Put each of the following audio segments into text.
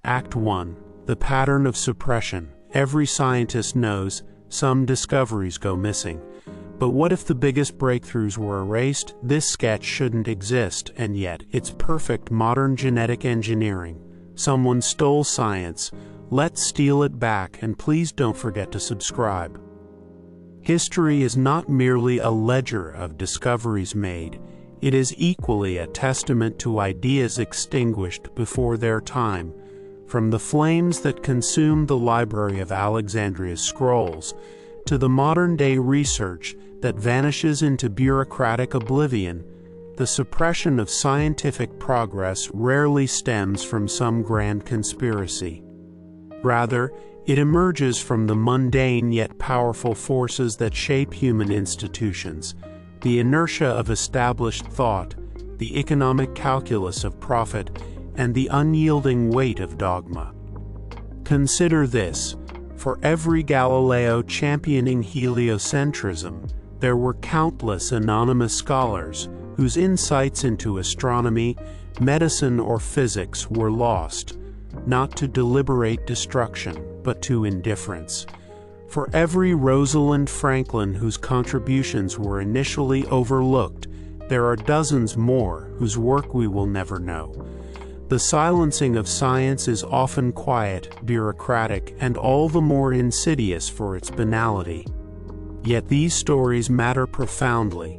Act 1. The pattern of suppression. Every scientist knows some discoveries go missing. But what if the biggest breakthroughs were erased? This sketch shouldn't exist, and yet it's perfect modern genetic engineering. Someone stole science. Let's steal it back, and please don't forget to subscribe. History is not merely a ledger of discoveries made. It is equally a testament to ideas extinguished before their time. From the flames that consumed the Library of Alexandria's scrolls, to the modern-day research that vanishes into bureaucratic oblivion, the suppression of scientific progress rarely stems from some grand conspiracy. Rather, it emerges from the mundane yet powerful forces that shape human institutions, the inertia of established thought, the economic calculus of profit, and the unyielding weight of dogma. Consider this: for every Galileo championing heliocentrism, there were countless anonymous scholars whose insights into astronomy, medicine, or physics were lost, not to deliberate destruction, but to indifference. For every Rosalind Franklin whose contributions were initially overlooked, there are dozens more whose work we will never know. The silencing of science is often quiet, bureaucratic, and all the more insidious for its banality. Yet these stories matter profoundly.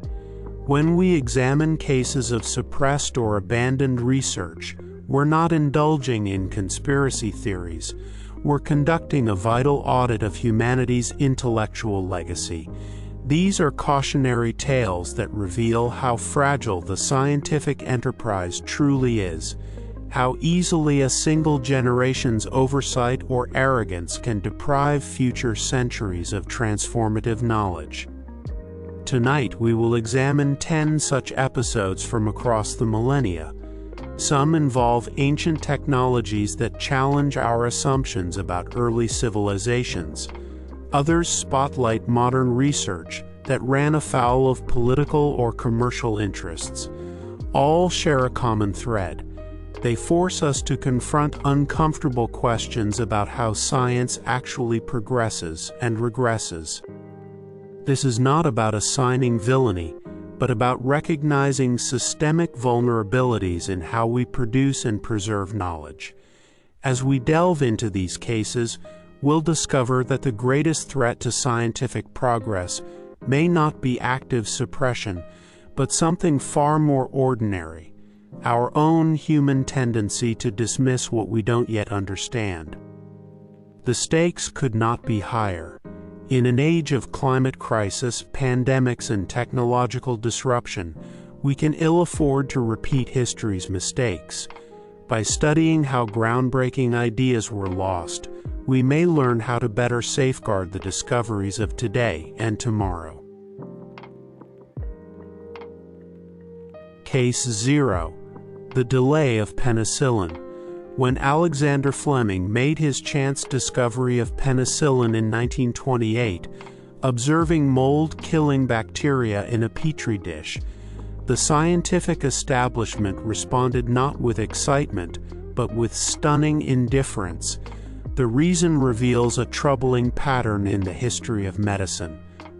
When we examine cases of suppressed or abandoned research, we're not indulging in conspiracy theories. We're conducting a vital audit of humanity's intellectual legacy. These are cautionary tales that reveal how fragile the scientific enterprise truly is, how easily a single generation's oversight or arrogance can deprive future centuries of transformative knowledge. Tonight we will examine 10 such episodes from across the millennia. Some involve ancient technologies that challenge our assumptions about early civilizations. Others spotlight modern research that ran afoul of political or commercial interests. All share a common thread. They force us to confront uncomfortable questions about how science actually progresses and regresses. This is not about assigning villainy, but about recognizing systemic vulnerabilities in how we produce and preserve knowledge. As we delve into these cases, we'll discover that the greatest threat to scientific progress may not be active suppression, but something far more ordinary: our own human tendency to dismiss what we don't yet understand. The stakes could not be higher. In an age of climate crisis, pandemics, and technological disruption, we can ill afford to repeat history's mistakes. By studying how groundbreaking ideas were lost, we may learn how to better safeguard the discoveries of today and tomorrow. Case 0. The delay of penicillin. When Alexander Fleming made his chance discovery of penicillin in 1928, observing mold-killing bacteria in a petri dish, the scientific establishment responded not with excitement, but with stunning indifference. The reason reveals a troubling pattern in the history of medicine.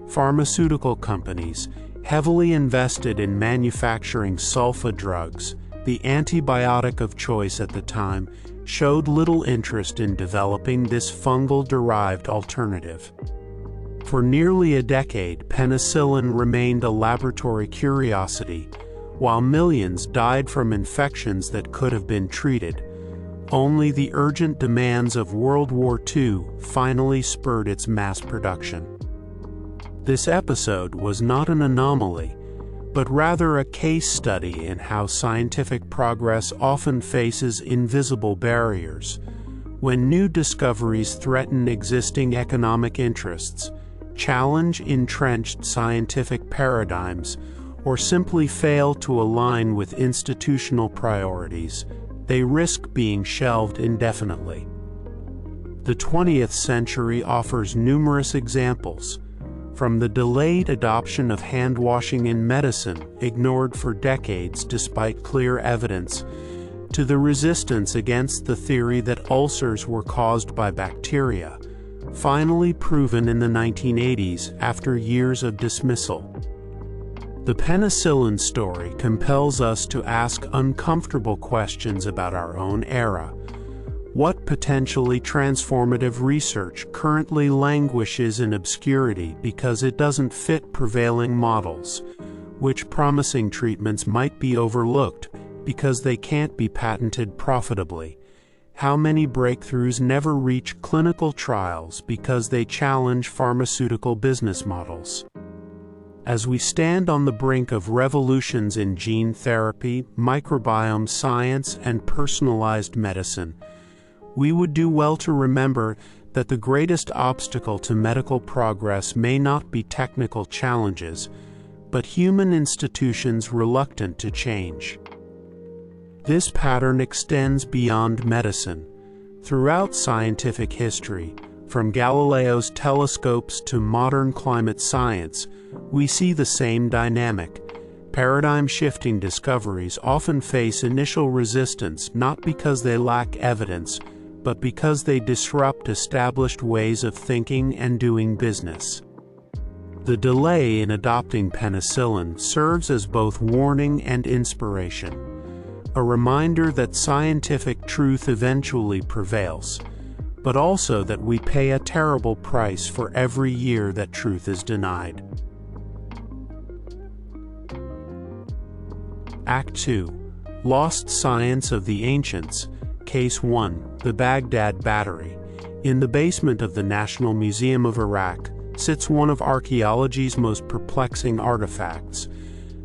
Pharmaceutical companies, heavily invested in manufacturing sulfa drugs, the antibiotic of choice at the time, showed little interest in developing this fungal-derived alternative. For nearly a decade, penicillin remained a laboratory curiosity, while millions died from infections that could have been treated. Only the urgent demands of World War II finally spurred its mass production. This episode was not an anomaly, but rather a case study in how scientific progress often faces invisible barriers. When new discoveries threaten existing economic interests, challenge entrenched scientific paradigms, or simply fail to align with institutional priorities, they risk being shelved indefinitely. The 20th century offers numerous examples. From the delayed adoption of hand-washing in medicine, ignored for decades despite clear evidence, to the resistance against the theory that ulcers were caused by bacteria, finally proven in the 1980s after years of dismissal. The penicillin story compels us to ask uncomfortable questions about our own era. What potentially transformative research currently languishes in obscurity because it doesn't fit prevailing models? Which promising treatments might be overlooked because they can't be patented profitably? How many breakthroughs never reach clinical trials because they challenge pharmaceutical business models? As we stand on the brink of revolutions in gene therapy, microbiome science, and personalized medicine, we would do well to remember that the greatest obstacle to medical progress may not be technical challenges, but human institutions reluctant to change. This pattern extends beyond medicine. Throughout scientific history, from Galileo's telescopes to modern climate science, we see the same dynamic. Paradigm-shifting discoveries often face initial resistance not because they lack evidence, but because they disrupt established ways of thinking and doing business. The delay in adopting penicillin serves as both warning and inspiration, a reminder that scientific truth eventually prevails, but also that we pay a terrible price for every year that truth is denied. Act 2. Lost Science of the Ancients. Case 1. The Baghdad Battery. In the basement of the National Museum of Iraq sits one of archaeology's most perplexing artifacts.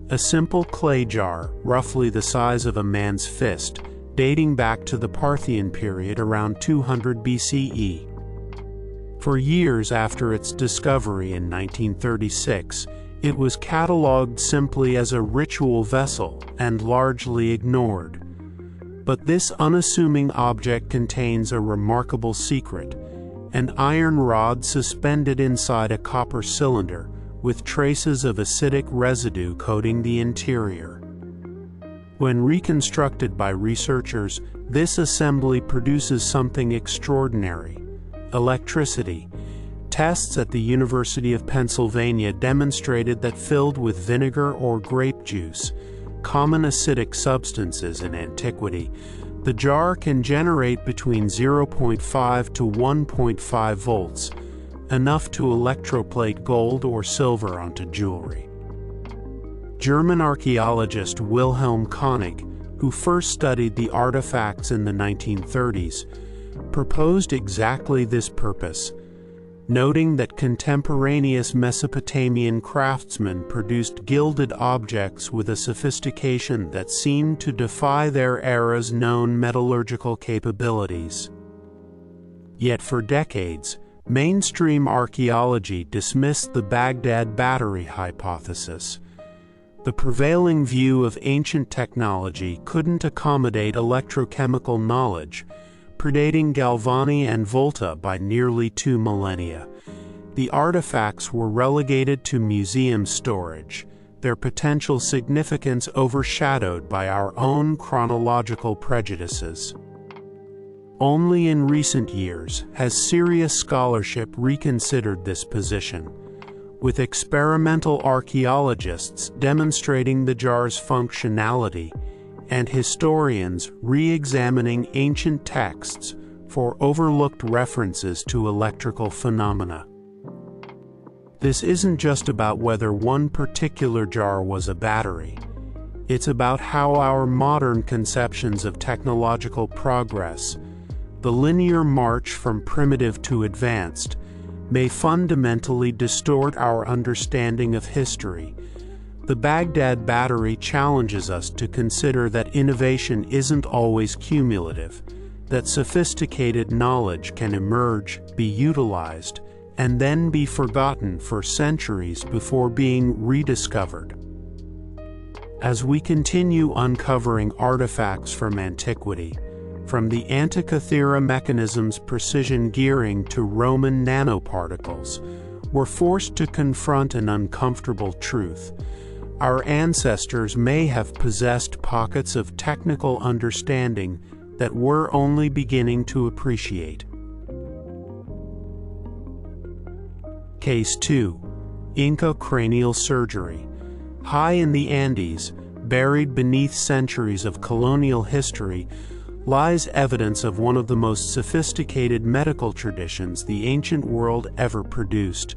A simple clay jar, roughly the size of a man's fist, dating back to the Parthian period around 200 BCE. For years after its discovery in 1936, it was catalogued simply as a ritual vessel and largely ignored. But this unassuming object contains a remarkable secret: an iron rod suspended inside a copper cylinder with traces of acidic residue coating the interior. When reconstructed by researchers, this assembly produces something extraordinary: electricity. Tests at the University of Pennsylvania demonstrated that filled with vinegar or grape juice, common acidic substances in antiquity, the jar can generate between 0.5 to 1.5 volts, enough to electroplate gold or silver onto jewelry. German archaeologist Wilhelm Koenig, who first studied the artifacts in the 1930s, proposed exactly this purpose, noting that contemporaneous Mesopotamian craftsmen produced gilded objects with a sophistication that seemed to defy their era's known metallurgical capabilities. Yet for decades, mainstream archaeology dismissed the Baghdad Battery hypothesis. The prevailing view of ancient technology couldn't accommodate electrochemical knowledge, predating Galvani and Volta by nearly 2 millennia. The artifacts were relegated to museum storage, their potential significance overshadowed by our own chronological prejudices. Only in recent years has serious scholarship reconsidered this position, with experimental archaeologists demonstrating the jar's functionality and historians re-examining ancient texts for overlooked references to electrical phenomena. This isn't just about whether one particular jar was a battery. It's about how our modern conceptions of technological progress, the linear march from primitive to advanced, may fundamentally distort our understanding of history. The Baghdad Battery challenges us to consider that innovation isn't always cumulative, that sophisticated knowledge can emerge, be utilized, and then be forgotten for centuries before being rediscovered. As we continue uncovering artifacts from antiquity, from the Antikythera mechanism's precision gearing to Roman nanoparticles, we're forced to confront an uncomfortable truth. our ancestors may have possessed pockets of technical understanding that we're only beginning to appreciate. Case 2. Inca cranial surgery. High in the Andes, buried beneath centuries of colonial history, lies evidence of one of the most sophisticated medical traditions the ancient world ever produced.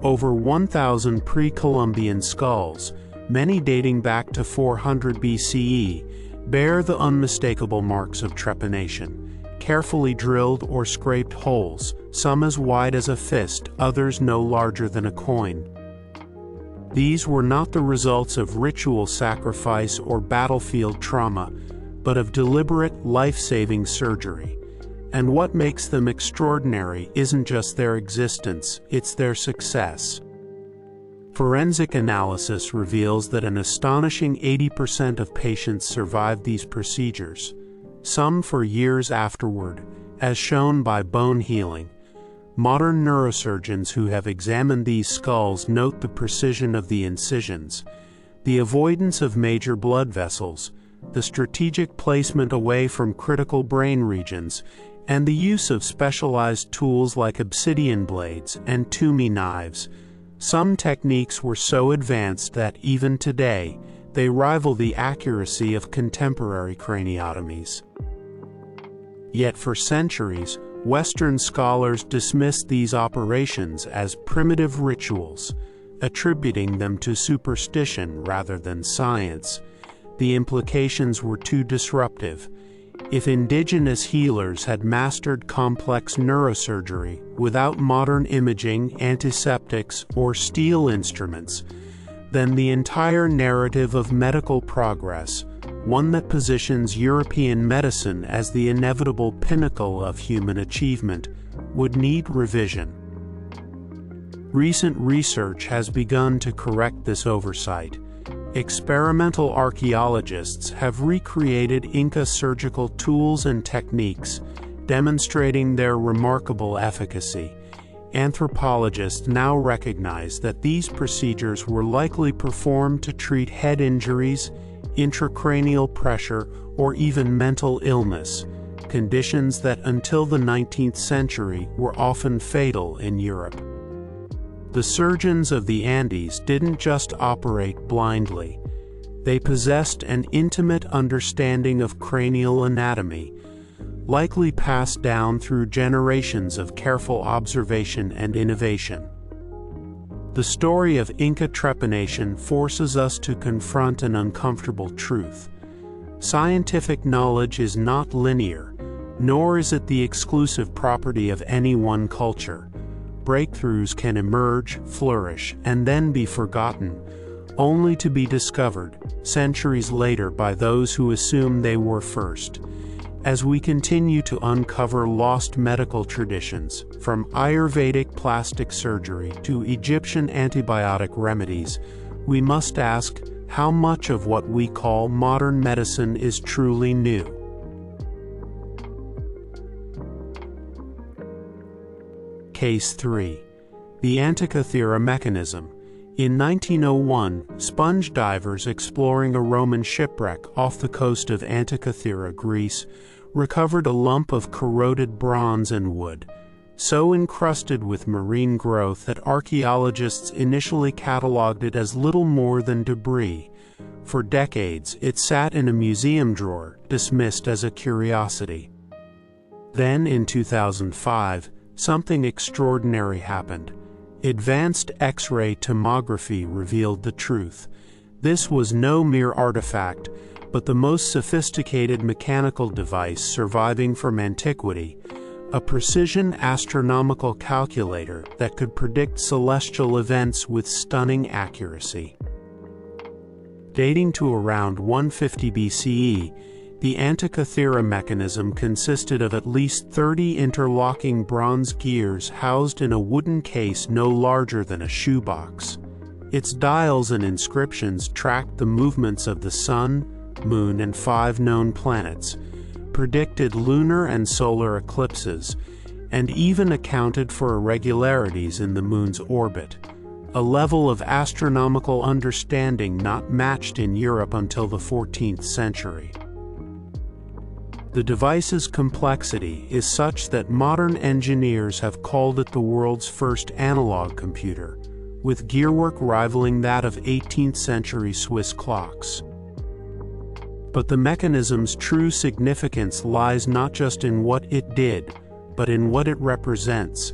Over 1,000 pre-Columbian skulls, many dating back to 400 BCE, bear the unmistakable marks of trepanation. Carefully drilled or scraped holes, some as wide as a fist, others no larger than a coin. These were not the results of ritual sacrifice or battlefield trauma, but of deliberate, life-saving surgery. And what makes them extraordinary isn't just their existence, it's their success. Forensic analysis reveals that an astonishing 80% of patients survived these procedures, some for years afterward, as shown by bone healing. Modern neurosurgeons who have examined these skulls note the precision of the incisions, the avoidance of major blood vessels, the strategic placement away from critical brain regions, and the use of specialized tools like obsidian blades and Toomey knives. Some techniques were so advanced that even today, they rival the accuracy of contemporary craniotomies. Yet for centuries, Western scholars dismissed these operations as primitive rituals, attributing them to superstition rather than science. The implications were too disruptive. If indigenous healers had mastered complex neurosurgery without modern imaging, antiseptics, or steel instruments, then the entire narrative of medical progress, one that positions European medicine as the inevitable pinnacle of human achievement, would need revision. Recent research has begun to correct this oversight. Experimental archaeologists have recreated Inca surgical tools and techniques, demonstrating their remarkable efficacy. Anthropologists now recognize that these procedures were likely performed to treat head injuries, intracranial pressure, or even mental illness, conditions that until the 19th century were often fatal in Europe. The surgeons of the Andes didn't just operate blindly. They possessed an intimate understanding of cranial anatomy, likely passed down through generations of careful observation and innovation. The story of Inca trepanation forces us to confront an uncomfortable truth. Scientific knowledge is not linear, nor is it the exclusive property of any one culture. Breakthroughs can emerge, flourish, and then be forgotten, only to be discovered centuries later by those who assume they were first. As we continue to uncover lost medical traditions, from Ayurvedic plastic surgery to Egyptian antibiotic remedies, we must ask how much of what we call modern medicine is truly new. Case 3. The Antikythera mechanism. In 1901, sponge divers exploring a Roman shipwreck off the coast of Antikythera, Greece, recovered a lump of corroded bronze and wood, so encrusted with marine growth that archaeologists initially cataloged it as little more than debris. For decades, it sat in a museum drawer, dismissed as a curiosity. Then, in 2005, something extraordinary happened. Advanced X-ray tomography revealed the truth. This was no mere artifact, but the most sophisticated mechanical device surviving from antiquity, a precision astronomical calculator that could predict celestial events with stunning accuracy. Dating to around 150 BCE, the Antikythera mechanism consisted of at least 30 interlocking bronze gears housed in a wooden case no larger than a shoebox. Its dials and inscriptions tracked the movements of the Sun, Moon, and 5 known planets, predicted lunar and solar eclipses, and even accounted for irregularities in the Moon's orbit. a level of astronomical understanding not matched in Europe until the 14th century. The device's complexity is such that modern engineers have called it the world's first analog computer, with gearwork rivaling that of 18th-century Swiss clocks. But the mechanism's true significance lies not just in what it did, but in what it represents.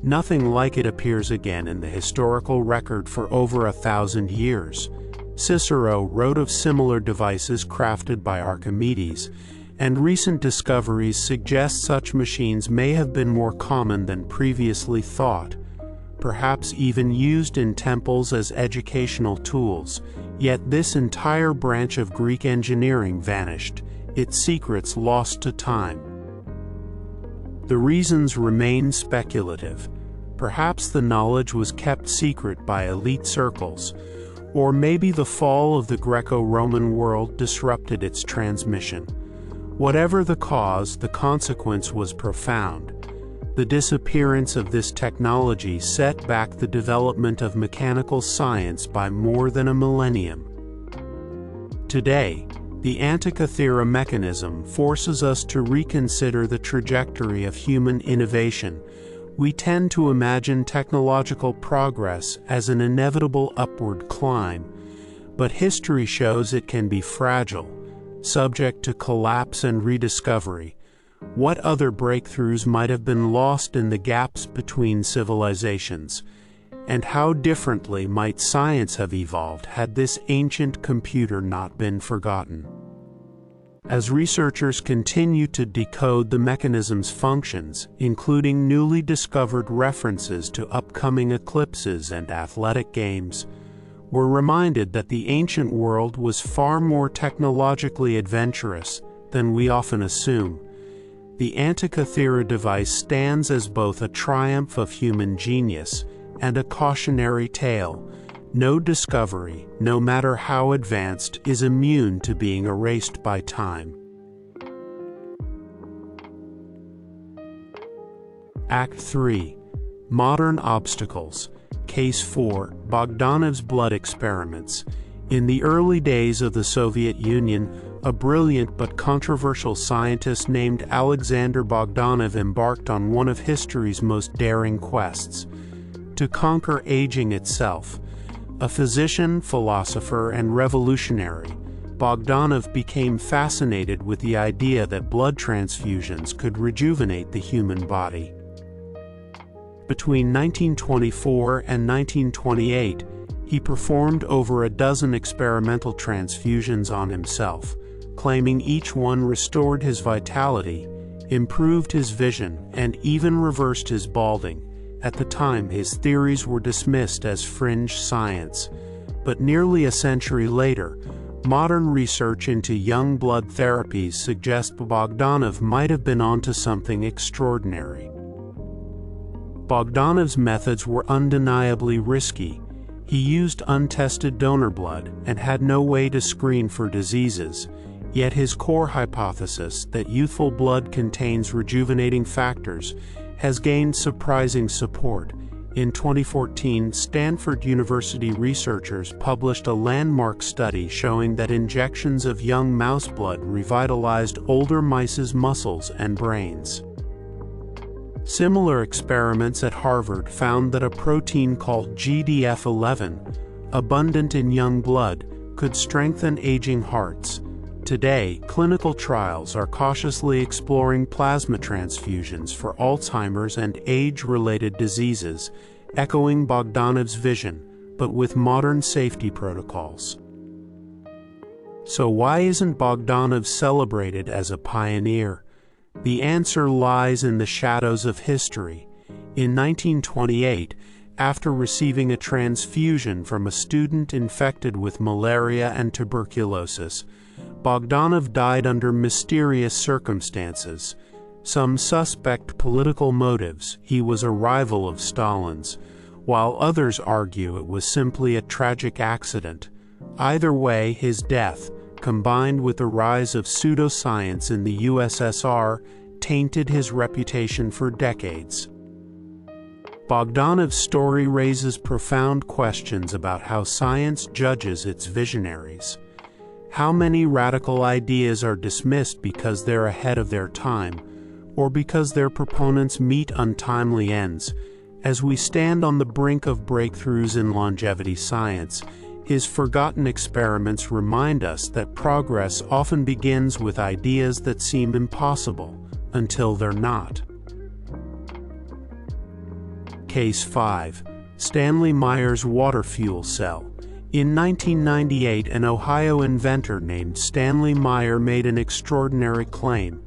Nothing like it appears again in the historical record for over 1,000 years. Cicero wrote of similar devices crafted by Archimedes, and recent discoveries suggest such machines may have been more common than previously thought, perhaps even used in temples as educational tools. Yet this entire branch of Greek engineering vanished, its secrets lost to time. The reasons remain speculative. Perhaps the knowledge was kept secret by elite circles, or maybe the fall of the Greco-Roman world disrupted its transmission. Whatever the cause, the consequence was profound. The disappearance of this technology set back the development of mechanical science by more than a millennium. Today, the Antikythera mechanism forces us to reconsider the trajectory of human innovation. We tend to imagine technological progress as an inevitable upward climb, but history shows it can be fragile, subject to collapse and rediscovery. What other breakthroughs might have been lost in the gaps between civilizations? And how differently might science have evolved had this ancient computer not been forgotten? As researchers continue to decode the mechanism's functions, including newly discovered references to upcoming eclipses and athletic games, we're reminded that the ancient world was far more technologically adventurous than we often assume. The Antikythera device stands as both a triumph of human genius and a cautionary tale. No discovery, no matter how advanced, is immune to being erased by time. Act 3. Modern Obstacles. Case 4. Bogdanov's blood experiments. In the early days of the Soviet Union, a brilliant but controversial scientist named Alexander Bogdanov embarked on one of history's most daring quests: to conquer aging itself. A physician, philosopher, and revolutionary, Bogdanov became fascinated with the idea that blood transfusions could rejuvenate the human body. Between 1924 and 1928, he performed over a dozen experimental transfusions on himself, claiming each one restored his vitality, improved his vision, and even reversed his balding. At the time, his theories were dismissed as fringe science, but nearly a century later, modern research into young blood therapies suggests Bogdanov might have been onto something extraordinary. Bogdanov's methods were undeniably risky. He used untested donor blood and had no way to screen for diseases, yet his core hypothesis that youthful blood contains rejuvenating factors has gained surprising support. In 2014, Stanford University researchers published a landmark study showing that injections of young mouse blood revitalized older mice's muscles and brains. Similar experiments at Harvard found that a protein called GDF11, abundant in young blood, could strengthen aging hearts. Today, clinical trials are cautiously exploring plasma transfusions for Alzheimer's and age-related diseases, echoing Bogdanov's vision, but with modern safety protocols. So why isn't Bogdanov celebrated as a pioneer? The answer lies in the shadows of history. In 1928, after receiving a transfusion from a student infected with malaria and tuberculosis, Bogdanov died under mysterious circumstances. Some suspect political motives. He was a rival of Stalin's, while others argue it was simply a tragic accident. Either way, his death, combined with the rise of pseudoscience in the USSR, tainted his reputation for decades. Bogdanov's story raises profound questions about how science judges its visionaries. How many radical ideas are dismissed because they're ahead of their time, or because their proponents meet untimely ends? As we stand on the brink of breakthroughs in longevity science, his forgotten experiments remind us that progress often begins with ideas that seem impossible until they're not. Case 5. Stanley Meyer's water fuel cell. In 1998, an Ohio inventor named Stanley Meyer made an extraordinary claim.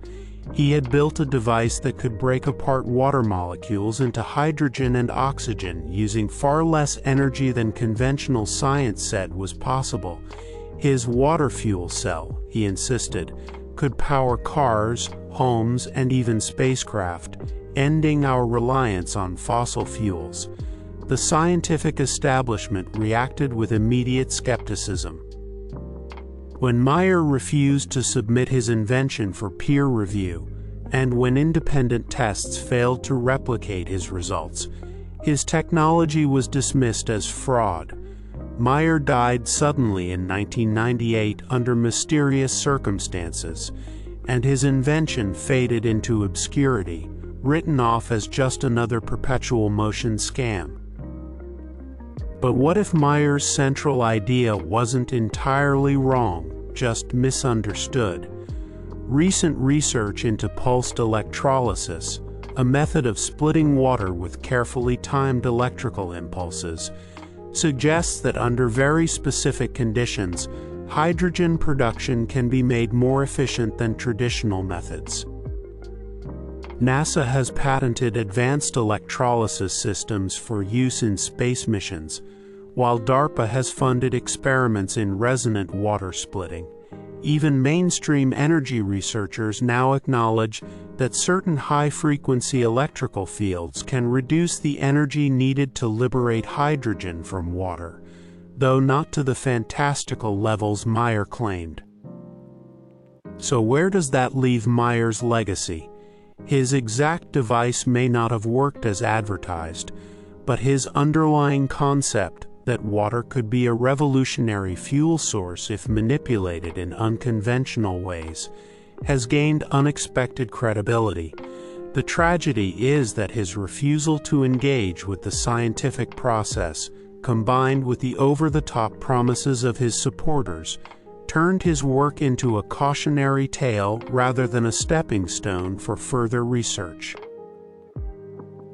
He had built a device that could break apart water molecules into hydrogen and oxygen using far less energy than conventional science said was possible. His water fuel cell, he insisted, could power cars, homes, and even spacecraft, ending our reliance on fossil fuels. The scientific establishment reacted with immediate skepticism. When Meyer refused to submit his invention for peer review, and when independent tests failed to replicate his results, his technology was dismissed as fraud. Meyer died suddenly in 1998 under mysterious circumstances, and his invention faded into obscurity, written off as just another perpetual motion scam. But what if Meyer's central idea wasn't entirely wrong, just misunderstood? Recent research into pulsed electrolysis, a method of splitting water with carefully timed electrical impulses, suggests that under very specific conditions, hydrogen production can be made more efficient than traditional methods. NASA has patented advanced electrolysis systems for use in space missions, while DARPA has funded experiments in resonant water splitting. Even mainstream energy researchers now acknowledge that certain high-frequency electrical fields can reduce the energy needed to liberate hydrogen from water, though not to the fantastical levels Meyer claimed. So where does that leave Meyer's legacy? His exact device may not have worked as advertised, but his underlying concept that water could be a revolutionary fuel source if manipulated in unconventional ways has gained unexpected credibility. The tragedy is that his refusal to engage with the scientific process, combined with the over-the-top promises of his supporters, turned his work into a cautionary tale rather than a stepping stone for further research.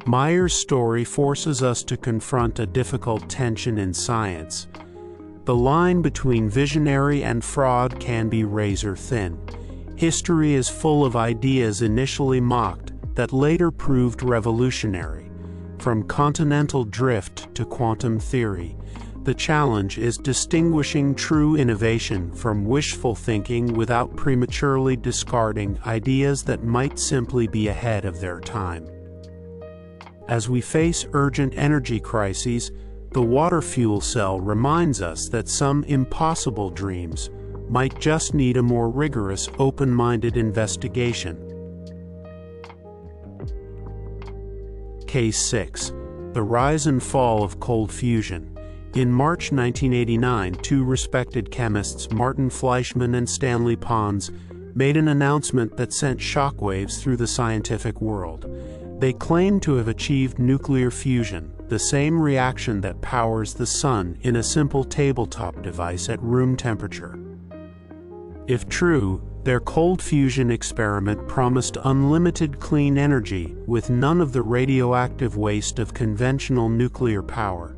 Meyer's story forces us to confront a difficult tension in science. The line between visionary and fraud can be razor-thin. History is full of ideas initially mocked that later proved revolutionary. From continental drift to quantum theory, the challenge is distinguishing true innovation from wishful thinking without prematurely discarding ideas that might simply be ahead of their time. As we face urgent energy crises, the water fuel cell reminds us that some impossible dreams might just need a more rigorous, open-minded investigation. Case 6. The rise and fall of cold fusion. In March 1989, two respected chemists, Martin Fleischmann and Stanley Pons, made an announcement that sent shockwaves through the scientific world. They claimed to have achieved nuclear fusion, the same reaction that powers the sun, in a simple tabletop device at room temperature. If true, their cold fusion experiment promised unlimited clean energy with none of the radioactive waste of conventional nuclear power.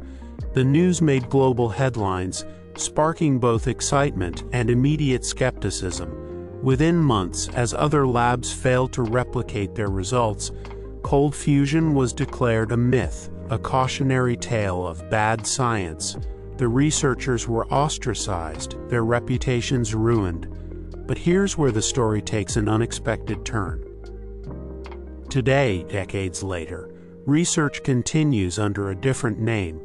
The news made global headlines, sparking both excitement and immediate skepticism. Within months, as other labs failed to replicate their results, cold fusion was declared a myth, a cautionary tale of bad science. The researchers were ostracized, their reputations ruined. But here's where the story takes an unexpected turn. Today, decades later, research continues under a different name: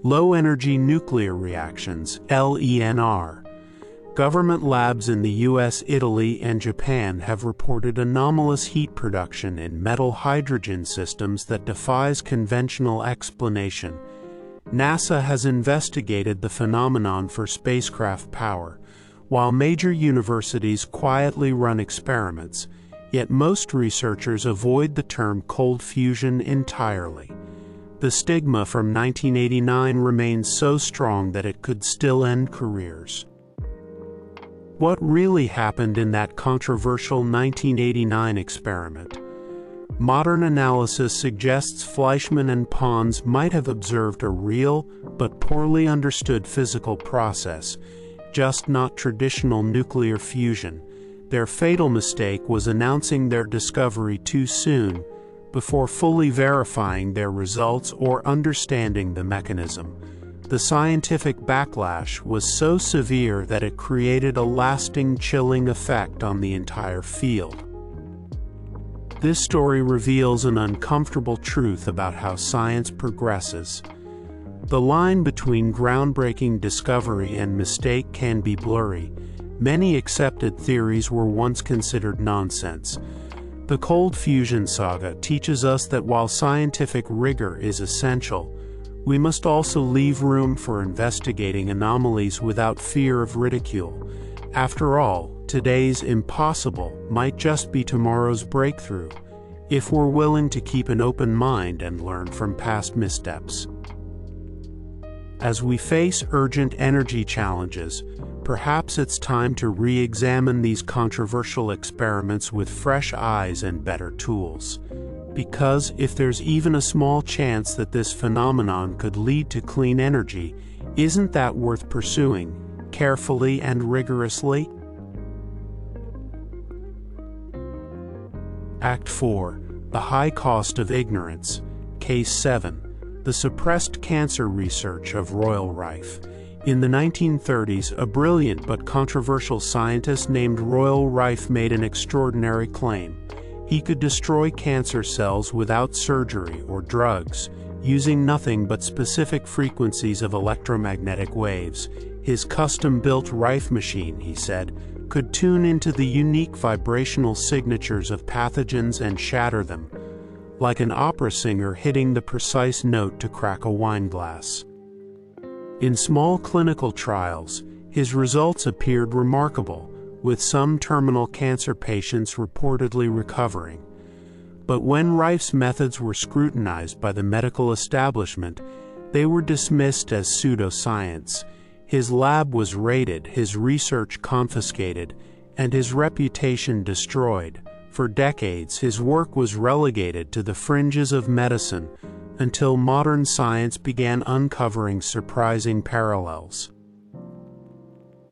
low-energy nuclear reactions, LENR. Government labs in the US, Italy, and Japan have reported anomalous heat production in metal hydrogen systems that defies conventional explanation. NASA has investigated the phenomenon for spacecraft power, while major universities quietly run experiments, yet most researchers avoid the term cold fusion entirely. The stigma from 1989 remains so strong that it could still end careers. What really happened in that controversial 1989 experiment? Modern analysis suggests Fleischmann and Pons might have observed a real but poorly understood physical process, just not traditional nuclear fusion. Their fatal mistake was announcing their discovery too soon, before fully verifying their results or understanding the mechanism. The scientific backlash was so severe that it created a lasting chilling effect on the entire field. This story reveals an uncomfortable truth about how science progresses. The line between groundbreaking discovery and mistake can be blurry. Many accepted theories were once considered nonsense. The cold fusion saga teaches us that while scientific rigor is essential, we must also leave room for investigating anomalies without fear of ridicule. After all, today's impossible might just be tomorrow's breakthrough, if we're willing to keep an open mind and learn from past missteps. As we face urgent energy challenges, perhaps it's time to re-examine these controversial experiments with fresh eyes and better tools. Because if there's even a small chance that this phenomenon could lead to clean energy, isn't that worth pursuing, carefully and rigorously? Act 4. The High Cost of Ignorance. Case 7. The Suppressed Cancer Research of Royal Rife. In the 1930s, a brilliant but controversial scientist named Royal Rife made an extraordinary claim. He could destroy cancer cells without surgery or drugs, using nothing but specific frequencies of electromagnetic waves. His custom-built Rife machine, he said, could tune into the unique vibrational signatures of pathogens and shatter them, like an opera singer hitting the precise note to crack a wine glass. In small clinical trials, his results appeared remarkable, with some terminal cancer patients reportedly recovering. But when Rife's methods were scrutinized by the medical establishment, they were dismissed as pseudoscience. His lab was raided, his research confiscated, and his reputation destroyed. For decades, his work was relegated to the fringes of medicine, until modern science began uncovering surprising parallels.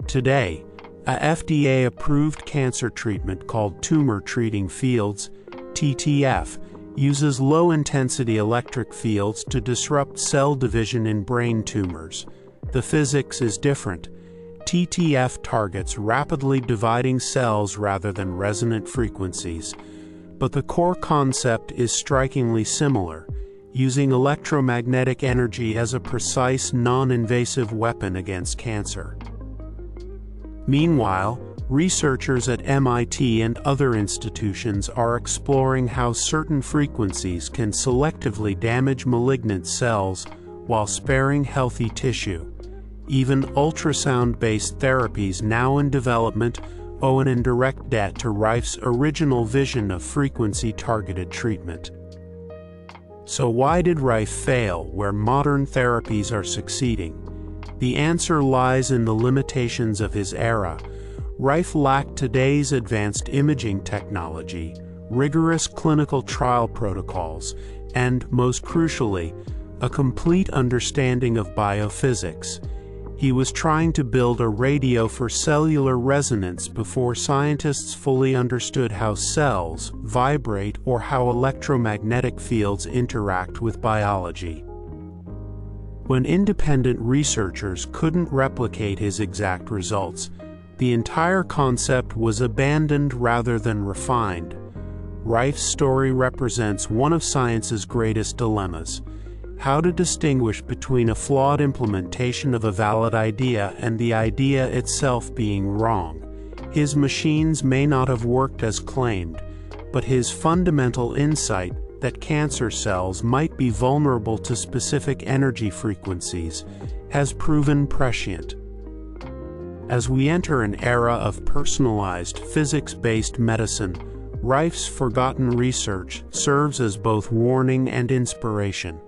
Today, a FDA-approved cancer treatment called Tumor Treating Fields, TTF, uses low-intensity electric fields to disrupt cell division in brain tumors. The physics is different. TTF targets rapidly dividing cells rather than resonant frequencies, but the core concept is strikingly similar, using electromagnetic energy as a precise, non-invasive weapon against cancer. Meanwhile, researchers at MIT and other institutions are exploring how certain frequencies can selectively damage malignant cells while sparing healthy tissue. Even ultrasound-based therapies now in development owe an indirect debt to Rife's original vision of frequency-targeted treatment. So why did Rife fail where modern therapies are succeeding? The answer lies in the limitations of his era. Rife lacked today's advanced imaging technology, rigorous clinical trial protocols, and, most crucially, a complete understanding of biophysics. He was trying to build a radio for cellular resonance before scientists fully understood how cells vibrate or how electromagnetic fields interact with biology. When independent researchers couldn't replicate his exact results, the entire concept was abandoned rather than refined. Rife's story represents one of science's greatest dilemmas. how to distinguish between a flawed implementation of a valid idea and the idea itself being wrong. His machines may not have worked as claimed, but his fundamental insight that cancer cells might be vulnerable to specific energy frequencies has proven prescient. As we enter an era of personalized, physics-based medicine, Rife's forgotten research serves as both warning and inspiration.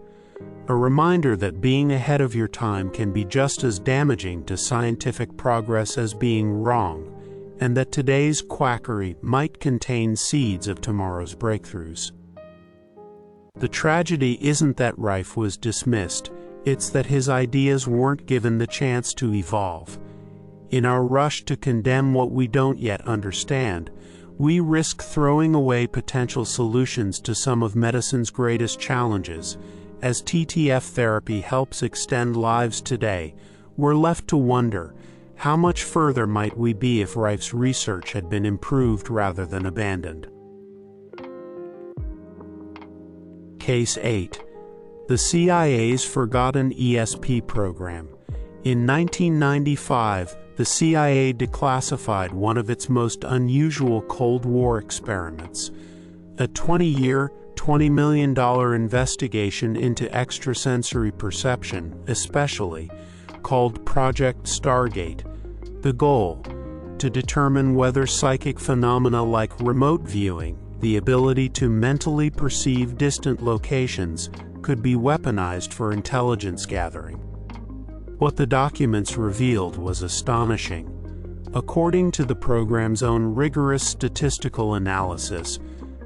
A reminder that being ahead of your time can be just as damaging to scientific progress as being wrong, and that today's quackery might contain seeds of tomorrow's breakthroughs. The tragedy isn't that Rife was dismissed, it's that his ideas weren't given the chance to evolve. In our rush to condemn what we don't yet understand, we risk throwing away potential solutions to some of medicine's greatest challenges. As TTF therapy helps extend lives today, we're left to wonder, how much further might we be if Rife's research had been improved rather than abandoned? Case 8. The CIA's Forgotten ESP Program. In 1995, the CIA declassified one of its most unusual Cold War experiments, a 20-year, $20 million investigation into extrasensory perception, especially, called Project Stargate. The goal: to determine whether psychic phenomena like remote viewing, the ability to mentally perceive distant locations, could be weaponized for intelligence gathering. What the documents revealed was astonishing. According to the program's own rigorous statistical analysis,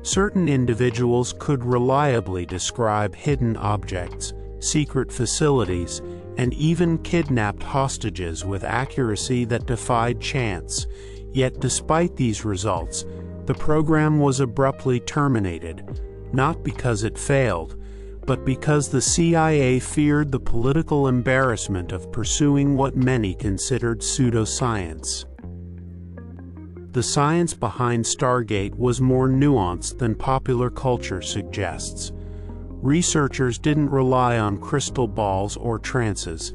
certain individuals could reliably describe hidden objects, secret facilities, and even kidnapped hostages with accuracy that defied chance. Yet despite these results, the program was abruptly terminated, not because it failed, but because the CIA feared the political embarrassment of pursuing what many considered pseudoscience. The science behind Stargate was more nuanced than popular culture suggests. Researchers didn't rely on crystal balls or trances.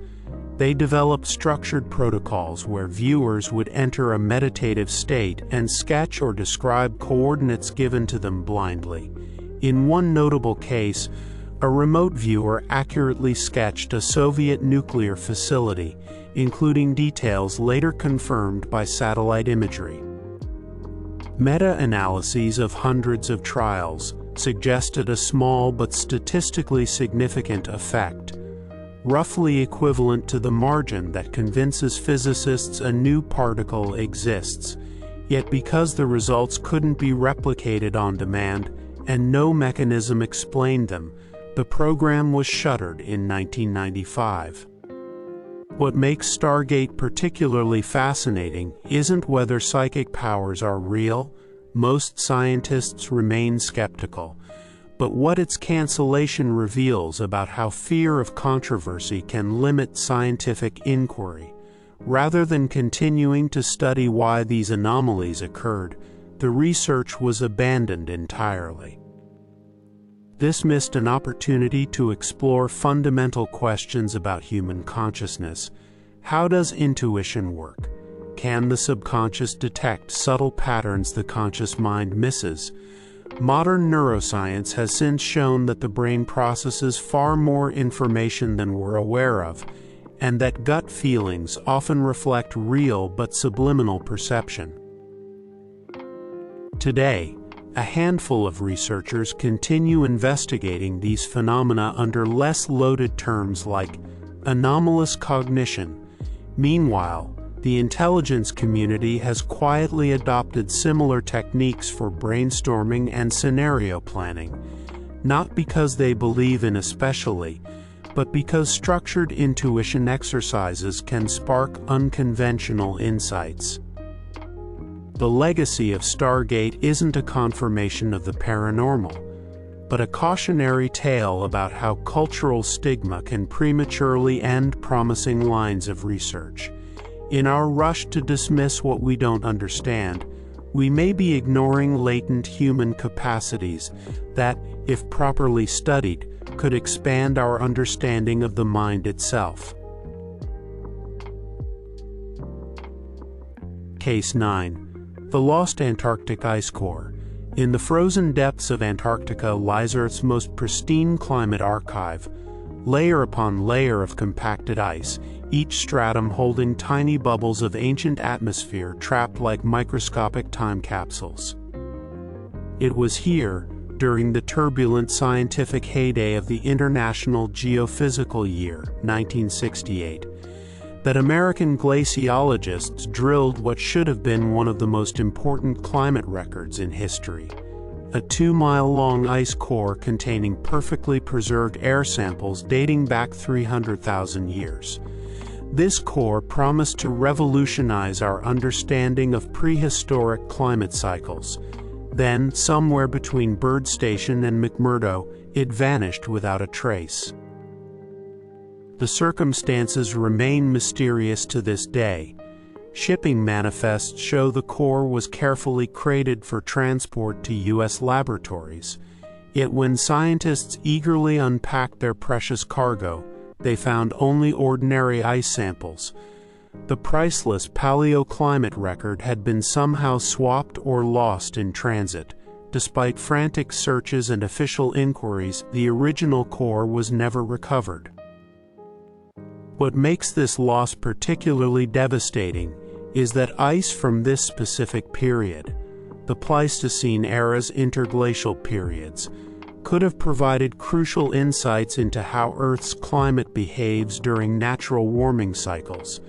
They developed structured protocols where viewers would enter a meditative state and sketch or describe coordinates given to them blindly. In one notable case, a remote viewer accurately sketched a Soviet nuclear facility, including details later confirmed by satellite imagery. Meta-analyses of hundreds of trials suggested a small but statistically significant effect, roughly equivalent to the margin that convinces physicists a new particle exists. Yet because the results couldn't be replicated on demand and no mechanism explained them, the program was shuttered in 1995. What makes Stargate particularly fascinating isn't whether psychic powers are real. Most scientists remain skeptical, but what its cancellation reveals about how fear of controversy can limit scientific inquiry. Rather than continuing to study why these anomalies occurred, the research was abandoned entirely. This missed an opportunity to explore fundamental questions about human consciousness. How does intuition work? Can the subconscious detect subtle patterns the conscious mind misses? Modern neuroscience has since shown that the brain processes far more information than we're aware of, and that gut feelings often reflect real but subliminal perception. Today, a handful of researchers continue investigating these phenomena under less loaded terms like anomalous cognition. Meanwhile, the intelligence community has quietly adopted similar techniques for brainstorming and scenario planning, not because they believe in especially, but because structured intuition exercises can spark unconventional insights. The legacy of Stargate isn't a confirmation of the paranormal, but a cautionary tale about how cultural stigma can prematurely end promising lines of research. In our rush to dismiss what we don't understand, we may be ignoring latent human capacities that, if properly studied, could expand our understanding of the mind itself. Case 9. The Lost Antarctic Ice Core. In the frozen depths of Antarctica lies Earth's most pristine climate archive, layer upon layer of compacted ice, each stratum holding tiny bubbles of ancient atmosphere trapped like microscopic time capsules. It was here, during the turbulent scientific heyday of the International Geophysical Year, 1968, that American glaciologists drilled what should have been one of the most important climate records in history. A 2-mile-long ice core containing perfectly preserved air samples dating back 300,000 years. This core promised to revolutionize our understanding of prehistoric climate cycles. Then, somewhere between Bird Station and McMurdo, it vanished without a trace. The circumstances remain mysterious to this day. Shipping manifests show the core was carefully crated for transport to U.S. laboratories. Yet when scientists eagerly unpacked their precious cargo, they found only ordinary ice samples. The priceless paleoclimate record had been somehow swapped or lost in transit. Despite frantic searches and official inquiries, the original core was never recovered. What makes this loss particularly devastating is that ice from this specific period, the Pleistocene era's interglacial periods, could have provided crucial insights into how Earth's climate behaves during natural warming cycles.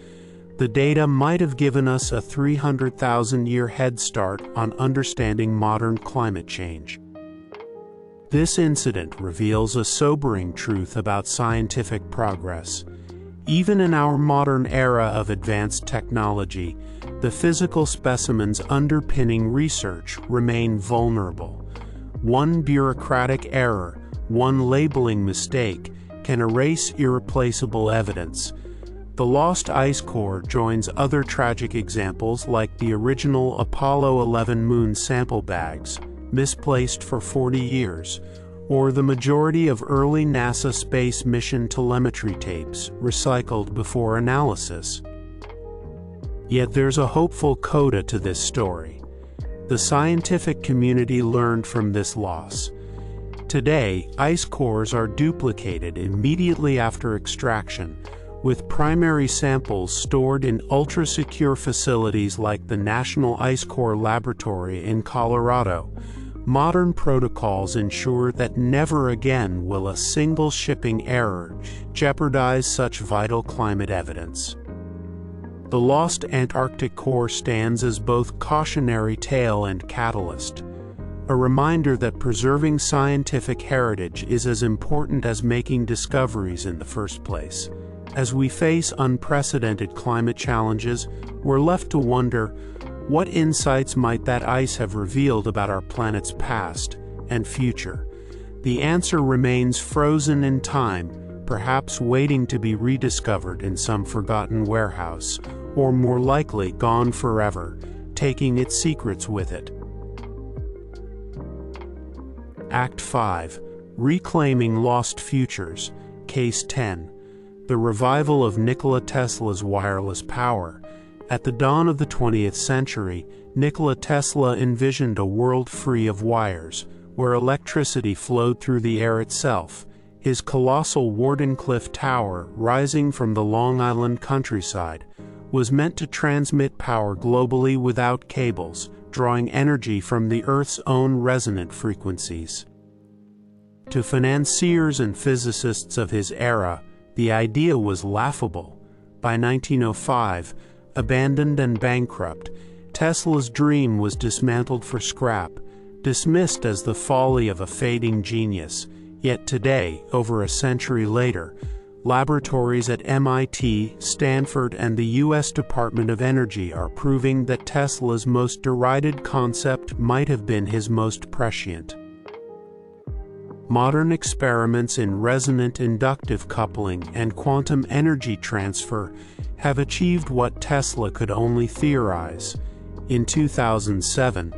The data might have given us a 300,000-year head start on understanding modern climate change. This incident reveals a sobering truth about scientific progress. Even in our modern era of advanced technology, the physical specimens underpinning research remain vulnerable. One bureaucratic error, one labeling mistake, can erase irreplaceable evidence. The lost ice core joins other tragic examples like the original Apollo 11 moon sample bags, misplaced for 40 years, or the majority of early NASA space mission telemetry tapes, recycled before analysis. Yet there's a hopeful coda to this story. The scientific community learned from this loss. Today, ice cores are duplicated immediately after extraction, with primary samples stored in ultra-secure facilities like the National Ice Core Laboratory in Colorado. Modern protocols ensure that never again will a single shipping error jeopardize such vital climate evidence. The lost Antarctic core stands as both cautionary tale and catalyst, a reminder that preserving scientific heritage is as important as making discoveries in the first place. As we face unprecedented climate challenges, we're left to wonder, what insights might that ice have revealed about our planet's past and future? The answer remains frozen in time, perhaps waiting to be rediscovered in some forgotten warehouse, or more likely gone forever, taking its secrets with it. Act 5. Reclaiming Lost Futures. Case 10. The revival of Nikola Tesla's wireless power. At the dawn of the 20th century, Nikola Tesla envisioned a world free of wires, where electricity flowed through the air itself. His colossal Wardenclyffe Tower, rising from the Long Island countryside, was meant to transmit power globally without cables, drawing energy from the Earth's own resonant frequencies. To financiers and physicists of his era, the idea was laughable. By 1905, abandoned and bankrupt, Tesla's dream was dismantled for scrap, dismissed as the folly of a fading genius. Yet today, over a century later, laboratories at MIT, Stanford, and the U.S. Department of Energy are proving that Tesla's most derided concept might have been his most prescient. Modern experiments in resonant inductive coupling and quantum energy transfer have achieved what Tesla could only theorize. In 2007,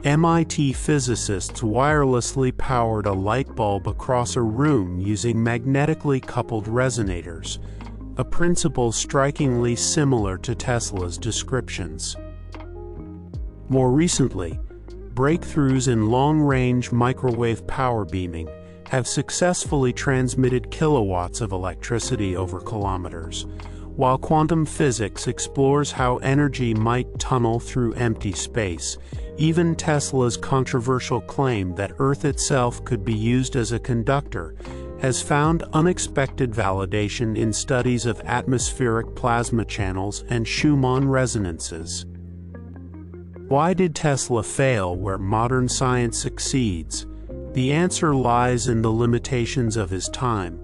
MIT physicists wirelessly powered a light bulb across a room using magnetically coupled resonators, a principle strikingly similar to Tesla's descriptions. More recently, breakthroughs in long-range microwave power beaming have successfully transmitted kilowatts of electricity over kilometers, while quantum physics explores how energy might tunnel through empty space. Even Tesla's controversial claim that Earth itself could be used as a conductor has found unexpected validation in studies of atmospheric plasma channels and Schumann resonances. Why did Tesla fail where modern science succeeds? The answer lies in the limitations of his time.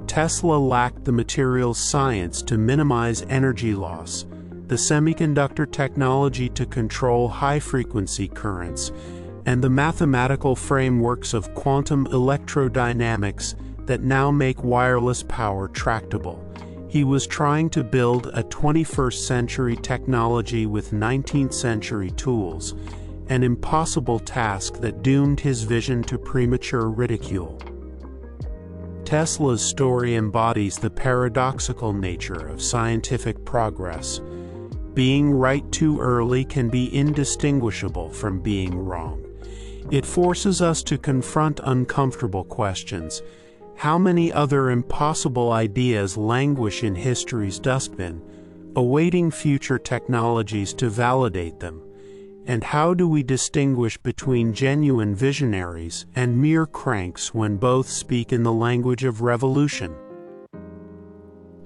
Tesla lacked the materials science to minimize energy loss, the semiconductor technology to control high-frequency currents, and the mathematical frameworks of quantum electrodynamics that now make wireless power tractable. He was trying to build a 21st century technology with 19th century tools, an impossible task that doomed his vision to premature ridicule. Tesla's story embodies the paradoxical nature of scientific progress. Being right too early can be indistinguishable from being wrong. It forces us to confront uncomfortable questions. How many other impossible ideas languish in history's dustbin, awaiting future technologies to validate them? And how do we distinguish between genuine visionaries and mere cranks when both speak in the language of revolution?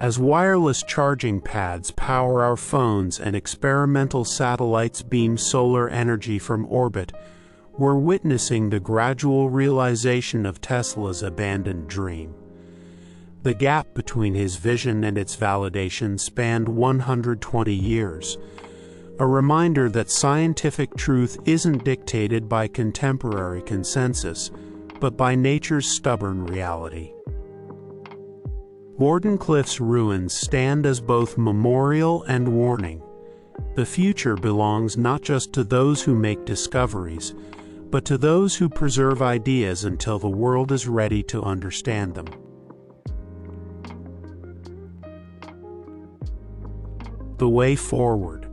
As wireless charging pads power our phones and experimental satellites beam solar energy from orbit, we're witnessing the gradual realization of Tesla's abandoned dream. The gap between his vision and its validation spanned 120 years, a reminder that scientific truth isn't dictated by contemporary consensus, but by nature's stubborn reality. Wardenclyffe's ruins stand as both memorial and warning. The future belongs not just to those who make discoveries, but to those who preserve ideas until the world is ready to understand them. The way forward.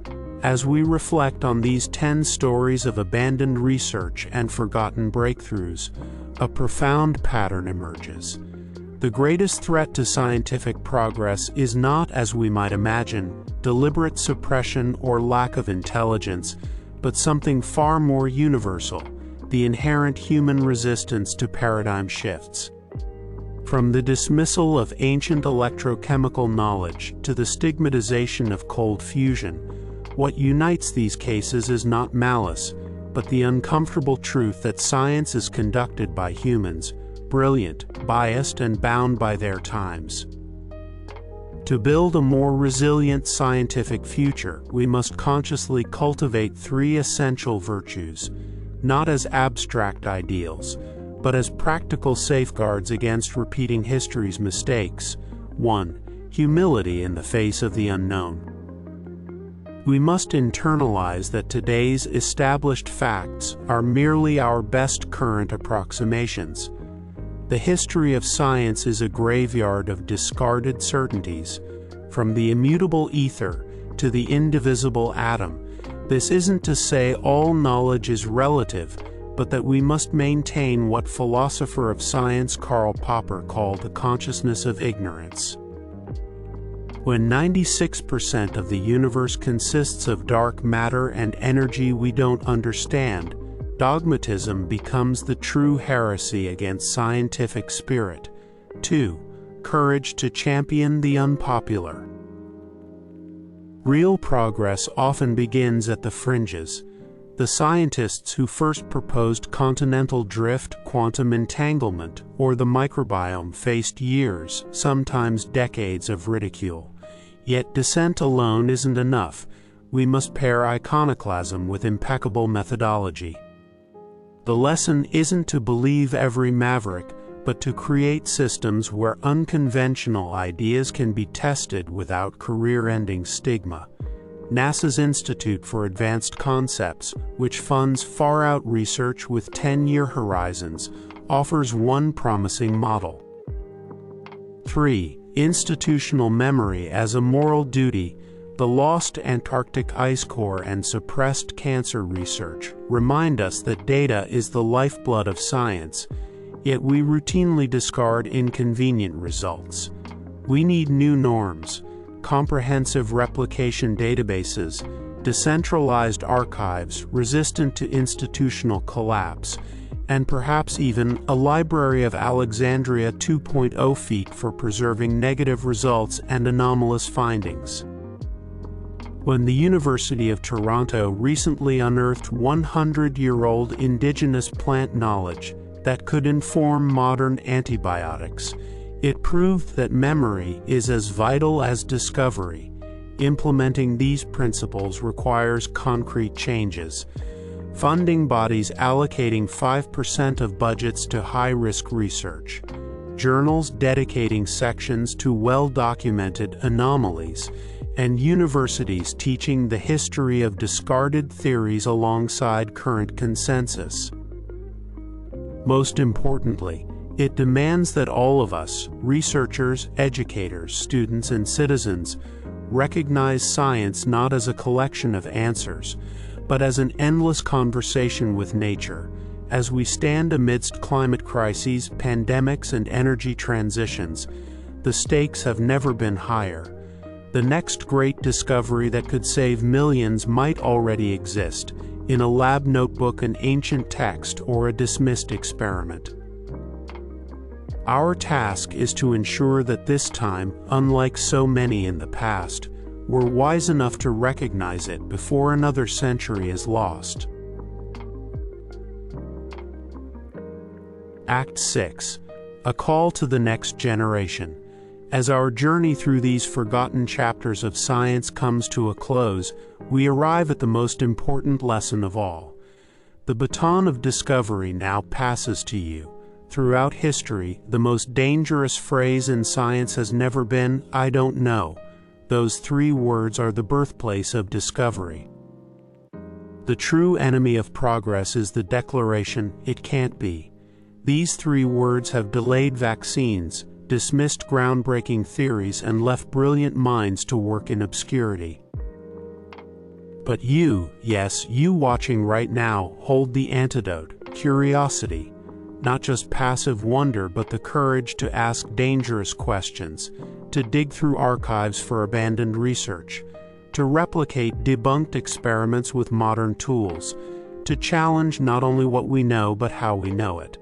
As we reflect on these 10 stories of abandoned research and forgotten breakthroughs, a profound pattern emerges. The greatest threat to scientific progress is not, as we might imagine, deliberate suppression or lack of intelligence, but something far more universal: the inherent human resistance to paradigm shifts. From the dismissal of ancient electrochemical knowledge to the stigmatization of cold fusion, what unites these cases is not malice, but the uncomfortable truth that science is conducted by humans, brilliant, biased, and bound by their times. To build a more resilient scientific future, we must consciously cultivate 3 essential virtues, not as abstract ideals, but as practical safeguards against repeating history's mistakes. 1. Humility in the face of the unknown. We must internalize that today's established facts are merely our best current approximations. The history of science is a graveyard of discarded certainties, from the immutable ether to the indivisible atom. This isn't to say all knowledge is relative, but that we must maintain what philosopher of science Karl Popper called the consciousness of ignorance. When 96% of the universe consists of dark matter and energy we don't understand, dogmatism becomes the true heresy against scientific spirit. 2. Courage to champion the unpopular. Real progress often begins at the fringes. The scientists who first proposed continental drift, quantum entanglement, or the microbiome faced years, sometimes decades of ridicule. Yet dissent alone isn't enough. We must pair iconoclasm with impeccable methodology. The lesson isn't to believe every maverick, but to create systems where unconventional ideas can be tested without career-ending stigma. NASA's Institute for Advanced Concepts, which funds far-out research with 10-year horizons, offers one promising model. 3. Institutional memory as a moral duty. The lost Antarctic ice core and suppressed cancer research remind us that data is the lifeblood of science, yet we routinely discard inconvenient results. We need new norms, comprehensive replication databases, decentralized archives resistant to institutional collapse, and perhaps even a Library of Alexandria 2.0 feat for preserving negative results and anomalous findings. When the University of Toronto recently unearthed 100-year-old indigenous plant knowledge that could inform modern antibiotics, it proved that memory is as vital as discovery. Implementing these principles requires concrete changes. Funding bodies allocating 5% of budgets to high-risk research, journals dedicating sections to well-documented anomalies, and universities teaching the history of discarded theories alongside current consensus. Most importantly, it demands that all of us, researchers, educators, students, and citizens, recognize science not as a collection of answers, but as an endless conversation with nature. As we stand amidst climate crises, pandemics, and energy transitions, the stakes have never been higher. The next great discovery that could save millions might already exist, in a lab notebook, an ancient text, or a dismissed experiment. Our task is to ensure that this time, unlike so many in the past, we're wise enough to recognize it before another century is lost. Act 6. A call to the next generation. As our journey through these forgotten chapters of science comes to a close, we arrive at the most important lesson of all. The baton of discovery now passes to you. Throughout history, the most dangerous phrase in science has never been, "I don't know." Those three words are the birthplace of discovery. The true enemy of progress is the declaration, "It can't be." These three words have delayed vaccines, dismissed groundbreaking theories, and left brilliant minds to work in obscurity. But you, yes, you watching right now, hold the antidote: curiosity. Not just passive wonder, but the courage to ask dangerous questions, to dig through archives for abandoned research, to replicate debunked experiments with modern tools, to challenge not only what we know but how we know it.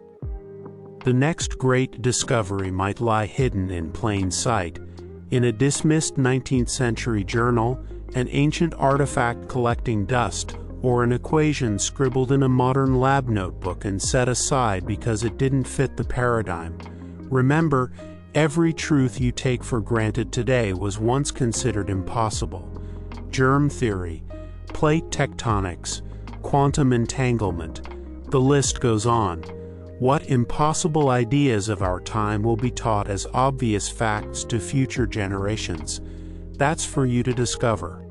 The next great discovery might lie hidden in plain sight, in a dismissed 19th century journal, an ancient artifact collecting dust, or an equation scribbled in a modern lab notebook and set aside because it didn't fit the paradigm. Remember, every truth you take for granted today was once considered impossible. Germ theory, plate tectonics, quantum entanglement, the list goes on. What impossible ideas of our time will be taught as obvious facts to future generations? That's for you to discover.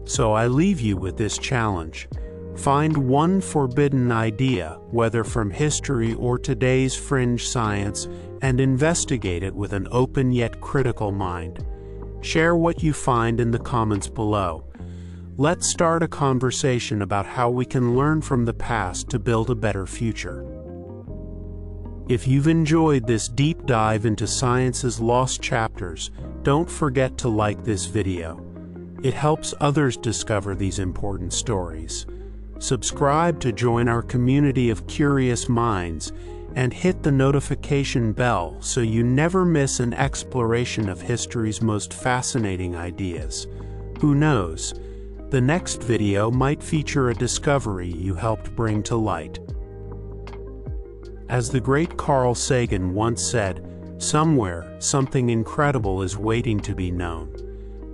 So I leave you with this challenge. Find one forbidden idea, whether from history or today's fringe science, and investigate it with an open yet critical mind. Share what you find in the comments below. Let's start a conversation about how we can learn from the past to build a better future. If you've enjoyed this deep dive into science's lost chapters, don't forget to like this video. It helps others discover these important stories. Subscribe to join our community of curious minds, and hit the notification bell so you never miss an exploration of history's most fascinating ideas. Who knows? The next video might feature a discovery you helped bring to light. As the great Carl Sagan once said, "Somewhere, something incredible is waiting to be known."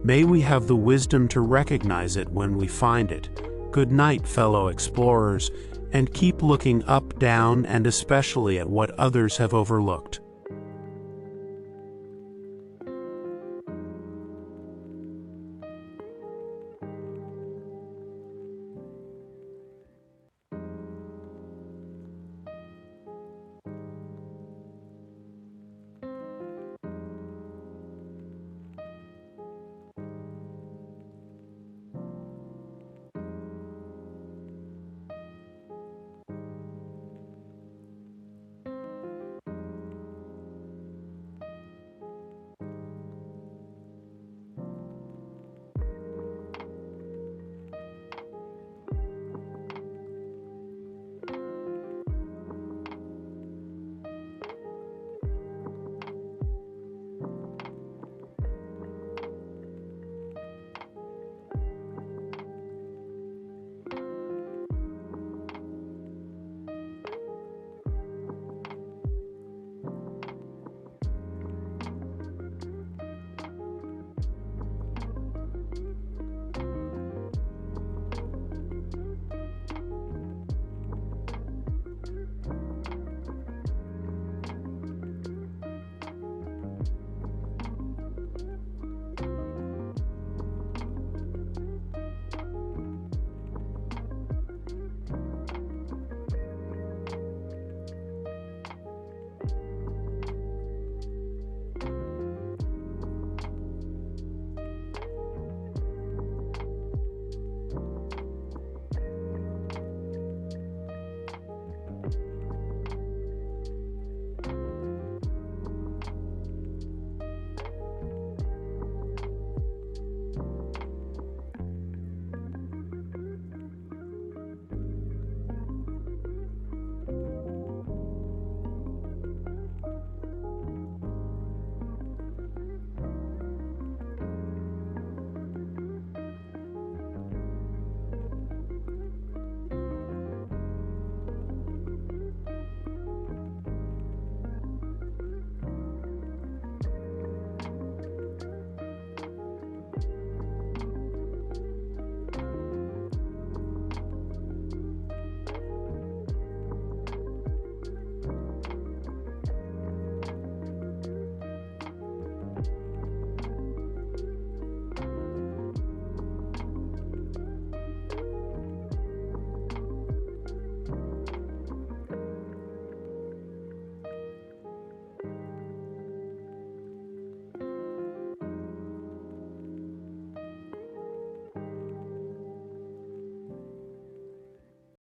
May we have the wisdom to recognize it when we find it. Good night, fellow explorers, and keep looking up, down, and especially at what others have overlooked.